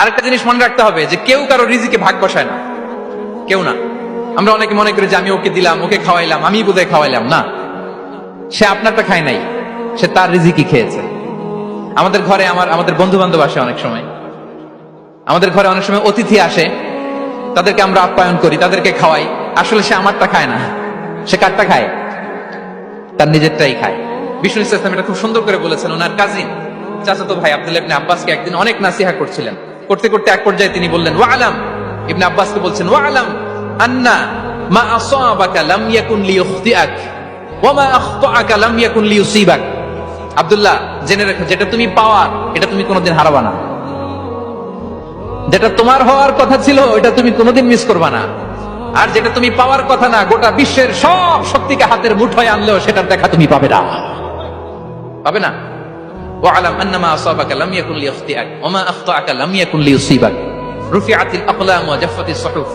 আরেকটা জিনিস মনে রাখতে হবে যে কেউ কারো রিজিকে ভাগ বসায় না, কেউ না। আমরা অনেকে মনে করি যে আমি ওকে দিলাম, ওকে খাওয়াইলাম, আমি বোধহয় খাওয়াইলাম। না, সে আপনারটা খায় নাই, সে তার রিজিকই খেয়েছে। আমাদের ঘরে আমাদের বন্ধু বান্ধব আসে, অনেক সময় আমাদের ঘরে অনেক সময় অতিথি আসে, তাদেরকে আমরা আপ্যায়ন করি, তাদেরকে খাওয়াই। আসলে সে আমারটা খায় না, সে কারটা খায়? তার নিজেরটাই খায়। বিষ্ণু ইসলাম এটা খুব সুন্দর করে বলেছেন। ওনার কাজিন চাচাতো ভাই আব্দুল্লাহ ইবনে আব্বাসকে একদিন অনেক নাসিহা করছিলেন। করতে করতে এক পর্যায়ে তিনি বললেন, ওয়ালাম, ইবনে আব্বাসকে বলছেন, ওয়ালাম আন্না মা আসাবাকা লাম ইয়াকুন লিইখতিআক ওয়া মা আখতাআকা লাম ইয়াকুন লিইউসিবাক। আব্দুল্লাহ, জেনে রেখো, যেটা তুমি পাওয়ার এটা তুমি কোনোদিন হারাবা না। যেটা তোমার হওয়ার কথা ছিল এটা তুমি কোনোদিন মিস করবা না। আর যেটা তুমি পাওয়ার কথা না, গোটা বিশ্বের সব শক্তিকে হাতের মুঠোয় আনলেও সেটার দেখা তুমি পাবে না, পাবে না। ওয়ালাম আন্নামা আসাবাকা লাম ইয়াকুন লিইখতিআক ওয়া মা আখতাআকা লাম ইয়াকুন লিইউসিবাক। রুফিআতিল আকলাম ওয়া জাফফাতিস সুহুফ।